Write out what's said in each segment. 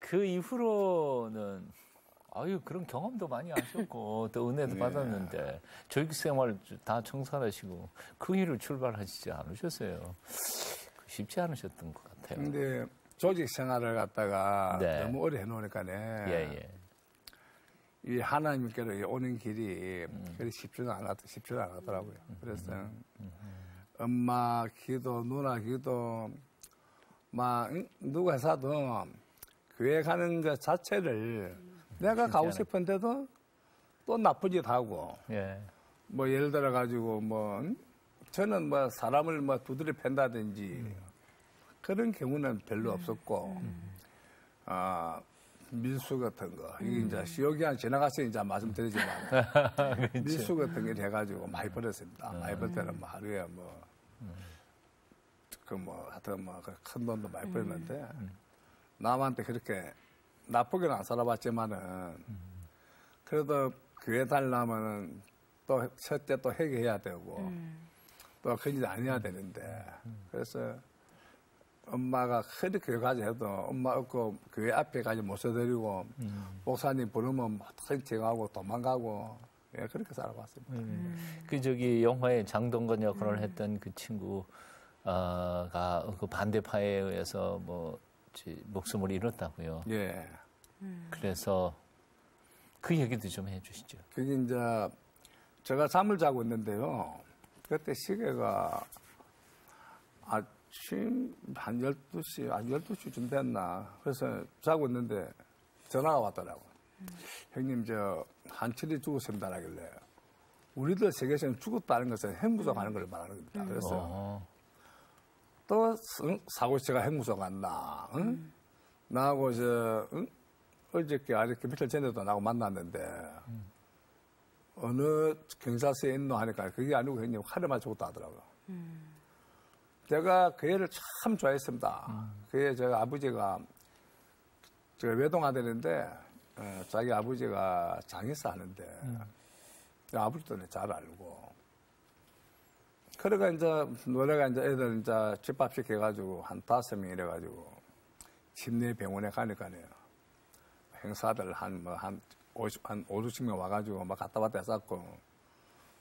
그 이후로는 아유 그런 경험도 많이 하셨고 또 은혜도 네. 받았는데 조직 생활 다 청산하시고 그 일을 출발하시지 않으셨어요. 쉽지 않으셨던 것 같아요. 근데 조직 생활을 갖다가 네. 너무 오래 해놓으니까네. 예. 이 하나님께로 오는 길이 그리 쉽지도 않았더라고요. 그래서 엄마 기도, 누나 기도, 막 누구 회사도 교회 가는 것 자체를 내가 가고 싶은데도 또 나쁘기도 하고. 예. 뭐 예를 들어 가지고 뭐 저는 뭐 사람을 뭐 두드려 팬다든지 그런 경우는 별로 없었고. 밀수 같은 거. 이게 이제 시효기한 지나가서 이제 말씀드리지만 밀수 같은 걸 해가지고 많이 벌었습니다. 많이 벌 때는 뭐 하루에 하여튼 큰 돈도 많이 벌었는데 남한테 그렇게 나쁘게는 안 살아봤지만은 그래도 교회 다니려면은 또 첫째 또 회개해야 되고 또 그런 일 안 해야 되는데 그래서 엄마가 그렇게 교회까지 해도 엄마 없고 교회 앞에 가지 못 서드리고 목사님 부르면 쌩쌩하고 도망가고 예, 그렇게 살아왔습니다. 그 저기 영화에 장동건 역할을 했던 그 친구가 그 반대파에 의해서 뭐 목숨을 잃었다고요. 예. 그래서 그 얘기도 좀 해주시죠. 그게 이제 제가 잠을 자고 있는데요. 그때 시계가 아침 한 12시쯤 됐나. 그래서 자고 있는데 전화가 왔더라고요. 형님, 한철이 죽었습니다. 하길래. 우리들 세계에서는 죽었다는 것은 핵무소 가는 걸 말하는 겁니다. 그래서 또 사고시가 핵무소 갔나. 응? 나하고 어저께 며칠 전에도 나하고 만났는데 어느 경찰서에 있노 하니까 그게 아니고 형님 칼을 맞아 죽었다 하더라고요. 제가 그 애를 참 좋아했습니다. 그게 제가 아버지가 제가 외동아들인데 자기 아버지가 장에서 하는데 아버지도 잘 알고 그러니까 이제 노래가 이제 애들 이제 집밥 시켜가지고 한 5명 이래가지고 침례 병원에 가니까요 행사들 한 50명 와가지고 막 갔다 왔다 했었고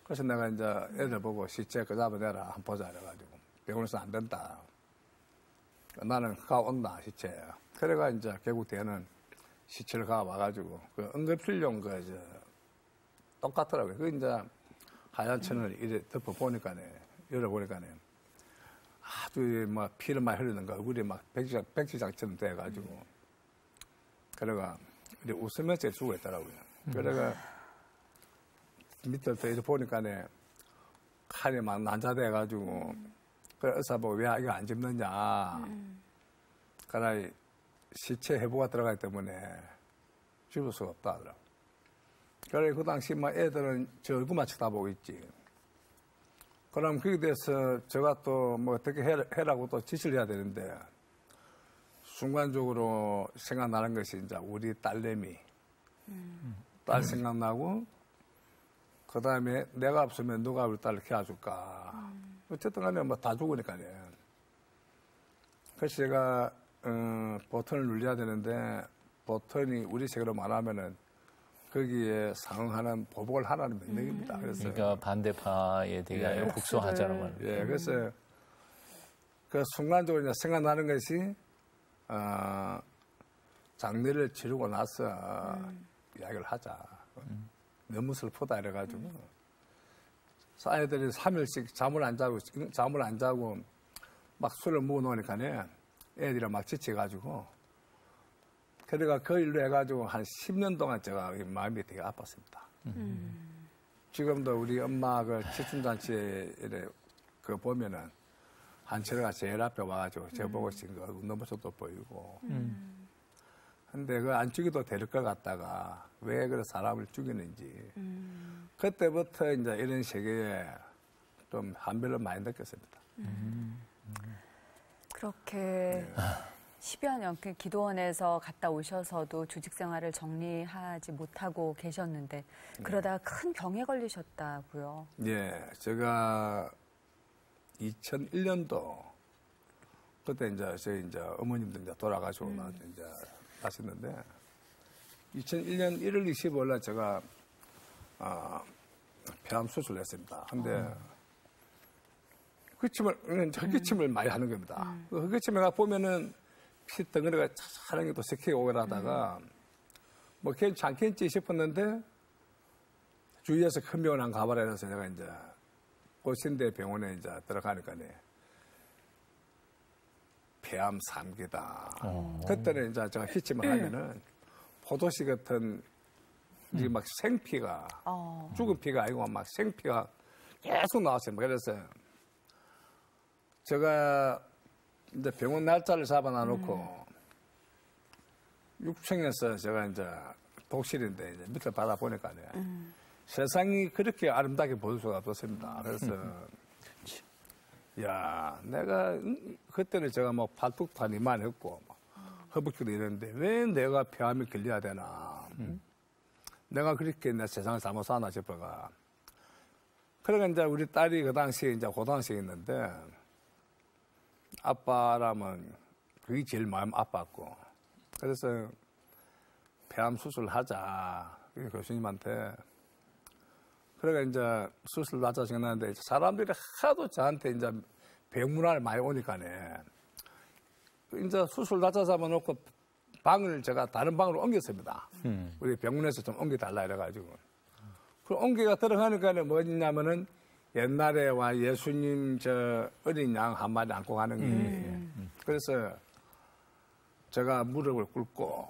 그래서 내가 이제 애들 보고 시체 그 잡아내라 한번 보자 이래가지고 병원에서 안 된다. 나는 가온다, 시체. 그래가 이제 결국 대는 시체를 가와가지고, 그 응급실용 똑같더라고요. 그 이제 하얀 천을 이래 덮어보니까네, 열어보니까네, 아주 막 피를 많이 흐르는 거, 얼굴이 막 백지장처럼 돼가지고, 그래가 이제 웃으면서 죽어 있더라고요. 그래가 밑에서 이렇게 보니까네, 칼이 막 난자돼가지고, 그래, 의사보고 왜 이거 안 집느냐. 그러나 시체 해부가 들어가기 때문에 집을 수가 없다 하더라고. 그래, 그 당시 막 애들은 저 얼굴만 쳐다보고 있지. 그럼 거기에 대해서 제가 또 뭐 어떻게 해라고 또 지시를 해야 되는데 순간적으로 생각나는 것이 이제 우리 딸내미. 딸 생각나고 그 다음에 내가 없으면 누가 우리 딸을 키워줄까. 어쨌든 간에 뭐 다 죽으니까요. 그래서 제가, 버튼을 눌려야 되는데, 버튼이 우리 식으로 말하면은, 거기에 상응하는 보복을 하라는 명령입니다. 그래서. 그러니까 반대파에 대해 복수하자는 말. 예, 그래서, 그 순간적으로 이제 생각나는 것이, 장례를 치르고 나서 이야기를 하자. 너무 슬프다 이래가지고. 아이들이 3일씩 잠을 안 자고 막 술을 먹어놓으니까네 애들이 막 지쳐가지고 그래가 그 일로 해가지고 한 10년 동안 제가 마음이 되게 아팠습니다. 지금도 우리 엄마 그 칠순잔치에 그 보면은 한철이가 제일 앞에 와가지고 제 보고 있는 거 너무 저도 보이고 근데 그 안 죽여도 될 것 같다가 왜 그런 사람을 죽이는지 그때부터 이제 이런 세계에 좀 한별로 많이 느꼈습니다. 그렇게 10여 년 기도원에서 갔다 오셔서도 조직 생활을 정리하지 못하고 계셨는데 그러다가 큰 병에 걸리셨다고요? 예, 제가 2001년도 그때 이제 저희 이제 어머님도 이제 돌아가시고 나서 이제 나셨는데 2001년 1월 25일 날 제가 폐암 수술을 했습니다. 근데 헛기침을 많이 하는 겁니다. 그 헛기침에 보면은 피 덩어리가 차차하는 게 또 새끼가 오라다가 뭐 괜찮겠지 싶었는데 주위에서 큰 병원 안 가봐라 해서 내가 이제 고신대 병원에 이제 들어가니까네 폐암 3기다. 그때는 이제 제가 기침을 하면은 포도씨 같은 이게 막 생피가 죽은 피가 아니고 막 생피가 계속 나왔어요. 그래서 제가 이제 병원 날짜를 잡아놔놓고 6층에서 제가 이제 독실인데 이제 밑을 받아보니까 세상이 그렇게 아름답게 보일 수가 없었습니다. 그래서 야, 내가 그때는 제가 뭐 팔뚝도 한 이만했고 허벅지도 이랬는데 왜 내가 폐암에 걸려야 되나? 내가 그렇게 내 세상을 잘못 사나 싶어가. 그러니까 이제 우리 딸이 그 당시에 이제 고등학생이었는데 아빠라면 그게 제일 마음 아팠고 그래서 폐암 수술하자 교수님한테 그러니까 이제 수술 하자 생각났는데 사람들이 하도 저한테 이제 병문안을 많이 오니까네 이제 수술 하자 잡아놓고 방을 제가 다른 방으로 옮겼습니다. 우리 병원에서 좀 옮겨달라 이래가지고 그 옮기가 들어가니까 뭐냐면은 옛날에와 예수님 저 어린 양 한 마리 안고 가는 게 그래서 제가 무릎을 꿇고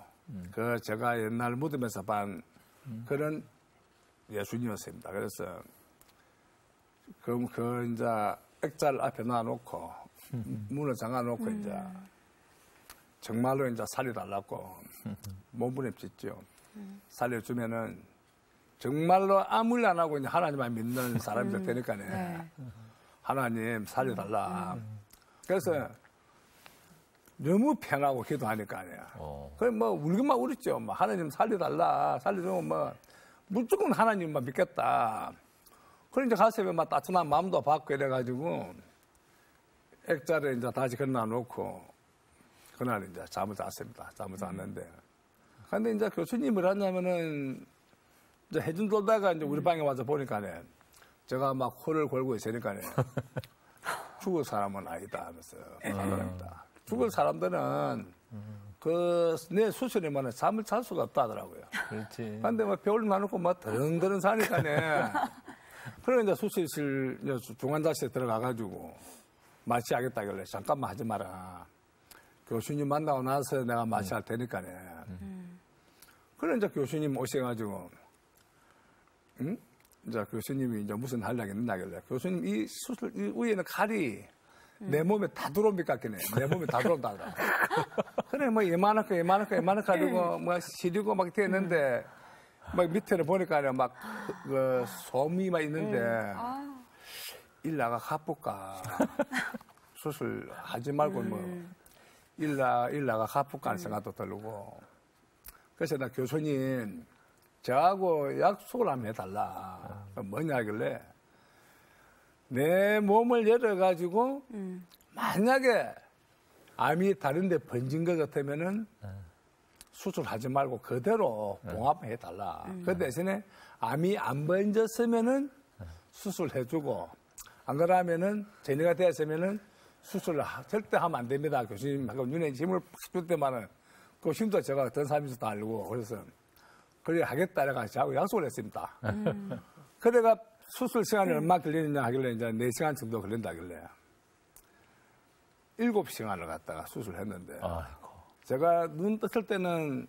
그 제가 옛날 무덤에서 본 그런 예수님이었습니다. 그래서 그 이제 액자를 앞에 놔놓고 문을 잠가놓고 이제 정말로 이제 살려달라고 몸부림쳤죠. 살려주면은 정말로 아무 일 안 하고 이제 하나님만 믿는 사람이 되니까네. 네. 하나님 살려달라. 그래서 너무 편하고 기도하니까요. 그래 뭐 울기만 울었죠. 뭐 하나님 살려달라. 살려주면 뭐 무조건 하나님만 믿겠다. 그래 이제 가슴에 막 따뜻한 마음도 받고 이래가지고 액자를 이제 다시 건너놓고 그날 이제 잠을 잤습니다. 잠을 잤는데. 근데 이제 교수님이 뭘 하냐면은 이제 해준 돌다가 이제 우리 방에 와서 보니까네 제가 막 코를 골고 있으니까네 죽을 사람은 아니다 하면서 말합니다. 죽을 사람들은 그 내 수술이면 잠을 잘 수가 없다 하더라고요. 그렇지. 근데 뭐 배울 나놓고 뭐 더렁더렁 사니까네. 그래 이제 수술실 중환자실에 들어가가지고 마취하겠다길래 잠깐만 하지 마라. 교수님 만나고 나서 내가 마취할 테니까네. 그래 이제 교수님 오셔가지고 이제 교수님이 이제 무슨 하려고 했냐길래 교수님 이 수술 이 위에는 칼이 내 몸에 다 들어옵니까? 내 몸에 다 들어온다 하더라고. 그래 뭐 이만하고 가지고 뭐 시리고 막 됐는데 막 밑에를 보니까 막 그 솜이 막 있는데 일 나가 갚을까 수술 하지 말고 뭐 일 나가 갚을까 하는 생각도 들고 그래서 나 교수님 저하고 약속을 한번 해달라. 뭐냐 하길래 내 몸을 열어가지고 만약에 암이 다른데 번진 것 같으면은 수술하지 말고 그대로 봉합해달라. 그 대신에 암이 안 번졌으면은 수술해주고 안 그러면은 전이가 되었으면은 수술을 절대 하면 안 됩니다. 교수님하고 눈에 힘을 팍 줄 때만은 그 힘도 제가 어떤 사람인지도 알고 그래서 그래 하겠다 이래가 저하고 약속을 했습니다. 그래가 수술 시간이 얼마 걸리느냐 하길래 이제 4시간 정도 걸린다 하길래 7시간을 갖다가 수술했는데 아이고. 제가 눈 떴을 때는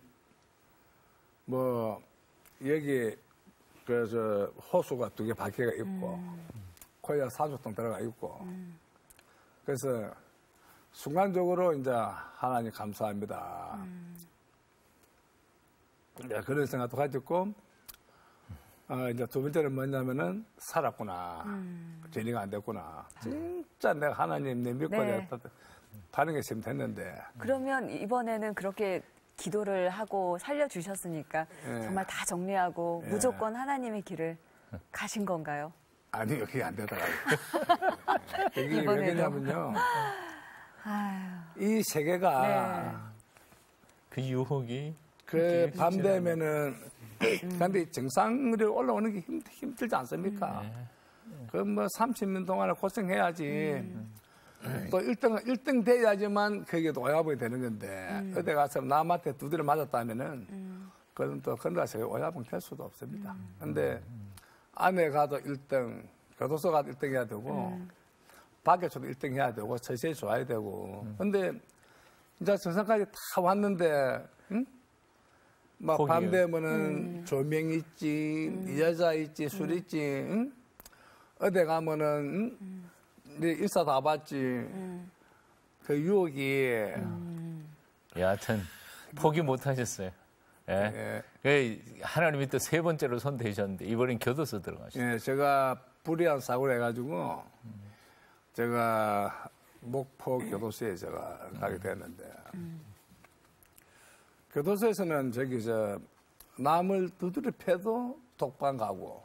뭐 여기 그저 호수가 2개 바퀴가 있고 코에 사주통 들어가 있고 그래서 순간적으로 이제 하나님 감사합니다. 그런 생각도 가졌고 이제 두 번째는 뭐냐면은 살았구나. 전이가 안 됐구나. 진짜 내가 하나님 내 믿고 다른 게 지금 됐는데. 그러면 이번에는 그렇게 기도를 하고 살려주셨으니까 정말 다 정리하고 무조건 하나님의 길을 가신 건가요? 아니요, 그게 안 되더라고요. 그게 왜 그러냐면요. 이 세계가 그 유혹이 그 밤 되면은 근데 정상으로 올라오는 게 힘들지 않습니까? 그 뭐 30년 동안 고생해야지. 또 1등 돼야지만 그게 오야분이 되는 건데 어디 가서 남한테 두드려 맞았다면은 그건 또 건너가서 오야분 될 수도 없습니다. 근데 안에 가도 1등, 교도소 가도 1등 해야 되고 밖에서도 1등 해야 되고 서서히 좋아야 되고 근데 이제 정상까지 다 왔는데 응? 막 밤 되면은 조명 있지, 여자 있지, 술 있지, 응? 어디 가면은 네 일사 다 봤지. 그 유혹이. 여하튼 포기 못 하셨어요. 예. 하나님이 또 세 번째로 손 대셨는데 이번엔 교도소 들어가셨어요. 예, 제가 불의한 사고를 해가지고 제가 목포 교도소에 제가 가게 됐는데 교도소에서는 저기 남을 두드려 패도 독방 가고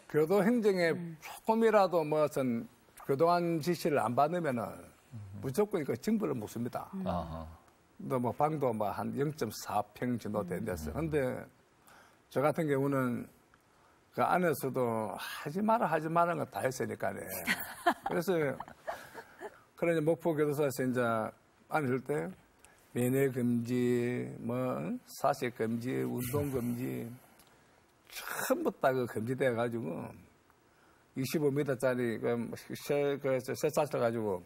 교도 행정에 조금이라도 무슨 교도관 지시를 안 받으면은 무조건 그 징벌을 묻습니다. 또 뭐 방도 뭐 한 0.4평 정도 된댔어요. 근데 저 같은 경우는 그 안에서도 하지 마라는 거 다 했으니까요. 그래서 그러니 목포 교도소에서 이제 안에 있을 때 면회 금지, 뭐 사색 금지, 운동 금지 전부 다 그 금지돼 가지고 25m짜리 그 쇠사슬 가지고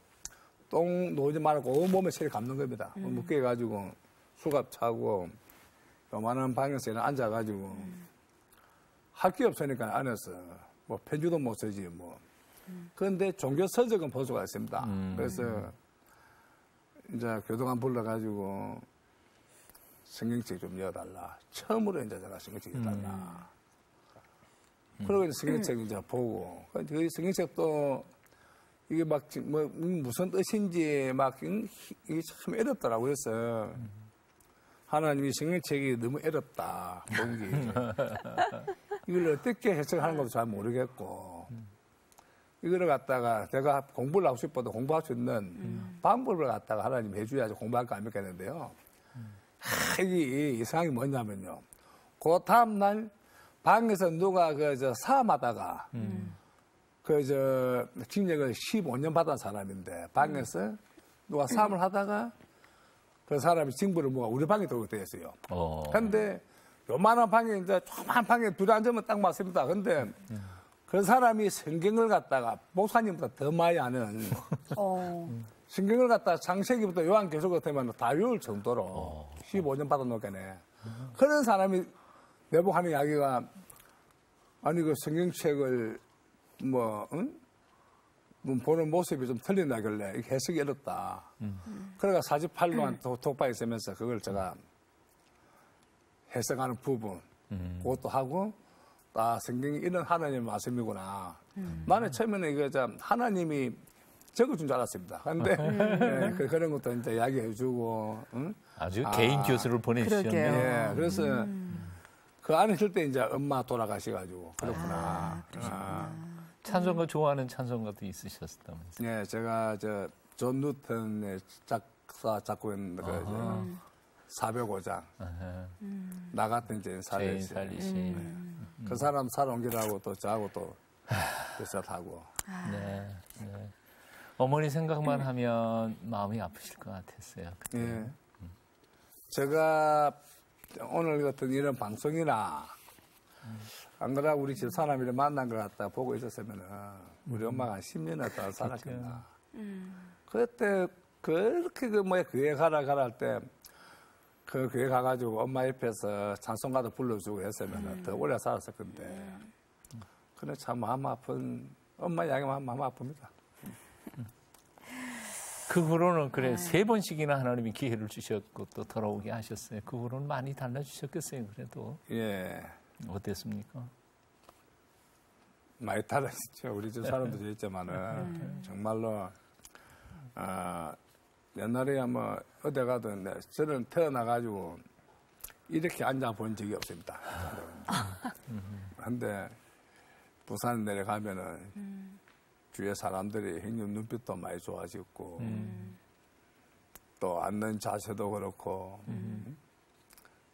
똥 놓지 말고 온몸에 체를 감는 겁니다. 묶여 가지고 수갑 차고 요만한 방에서 앉아 가지고 할 게 없으니까 안에서 뭐 편지도 못 쓰지 뭐. 그런데 종교 서적은 볼 수가 있습니다. 그래서 이제 교도관 불러가지고 성경책 좀 이어달라. 처음으로 이제 제가 성경책 이어달라. 그리고 이제 성경책 이제 보고, 그 성경책도 이게 막, 뭐, 무슨 뜻인지 막, 이게 참 어렵더라고요. 그래서 하나님이 성경책이 너무 어렵다. 보기. 이걸 어떻게 해석하는 것도 잘 모르겠고, 이거를 갖다가 제가 공부를 하고 싶어도 공부할 수 있는 방법을 갖다가 하나님 해줘야지 공부할 거 아닙니까 했는데요. 이게 이상이 뭐냐면요. 그 다음날 방에서 누가 사암하다가 징역을 15년 받은 사람인데 방에서 누가 사암을 하다가 그 사람이 징벌을 뭐가 우리 방에 들어오게 되었어요. 근데 요만한 방에 이제 조그만 방에 둘이 앉으면 딱 맞습니다. 근데 그 사람이 성경을 갖다가 목사님보다 더 많이 아는 성경을 갖다가 창세기부터 요한계시록 같으면 다 외울 정도로 15년 받아놓겠네. 그런 사람이 내복하는 이야기가 아니 그 성경책을 보는 모습이 좀 틀린다길래 해석이 어렵다. 그래가 48도만 독박에 있으면서 그걸 제가 해석하는 부분 그것도 하고 아, 성경이 이런 하나님의 말씀이구나. 나는 처음에는 이거 하나님이 적어준 줄 알았습니다. 근데 그런 것도 이제 이야기해주고 아주 개인 교수를 보내주셨네요. 예, 그래서 그 안에 있을 때 이제 엄마 돌아가셔가지고 그렇구나. 찬송가 좋아하는 찬송가도 있으셨다면서요? 예, 제가 존 뉴턴의 작곡인 405장 나 같은 죄인 살리시. 그 사람 살아옮기라고 또 저하고 또 비슷하고. 네. 어머니 생각만 하면 마음이 아프실 것 같았어요. 그때. 예. 제가 오늘 같은 이런 방송이나 안 그래 우리 집 사람이를 만난 것 같다 보고 있었으면 우리 엄마가 한 10년을 더 살았겠나. 그때 그렇게 교회 가라 할 때 그 교회 가가지고 엄마 옆에서 찬송가도 불러주고 했으면 더 오래 살았을 건데. 그래 참 마음 아픈 엄마 이야기만 마음 아픕니다. 그 후로는 그래 3번씩이나 하나님이 기회를 주셨고 또 돌아오게 하셨어요. 그 후로는 많이 달라주셨겠어요. 그래도 예 어땠습니까? 많이 달라졌죠. 우리 집 사람들도 있지만은 정말로 옛날에 뭐 어디 가든 저는 태어나가지고 이렇게 앉아본 적이 없습니다. 근데 부산 내려가면은 주위에 사람들이 형님 눈빛도 많이 좋아졌고 또 앉는 자세도 그렇고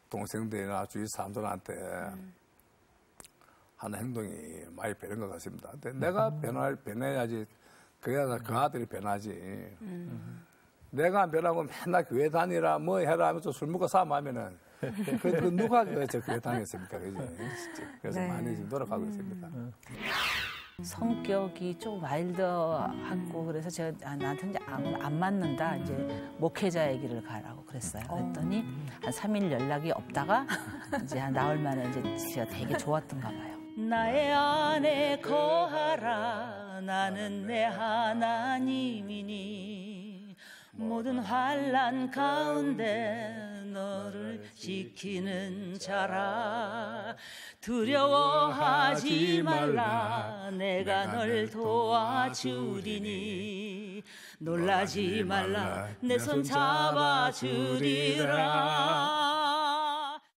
동생들이나 주위 사람들한테 하는 행동이 많이 변한 것 같습니다. 근데 내가 변해야지 그래야 그 아들이 변하지. 내가 안 변하고 맨날 교회 다니라 뭐 해라 하면서 술 먹고 싸움하면은 그 누가 저 교회 다녔습니까? 그지? 그래서 네. 많이 좀 노력하고 있습니다. 성격이 좀 와일드하고 그래서 제가 나한테 이제 안 맞는다. 이제 목회자 얘기를 가라고 그랬어요. 그랬더니 한 3일 연락이 없다가 이제 한 나흘 만에 이제 제가 되게 좋았던가 봐요. 나의 안에 거하라. 나는 내 하나님이니 모든 환난 가운데 너를 지키는 자라. 두려워하지 말라. 내가 널 도와주리니 놀라지 말라. 내 손 잡아주리라.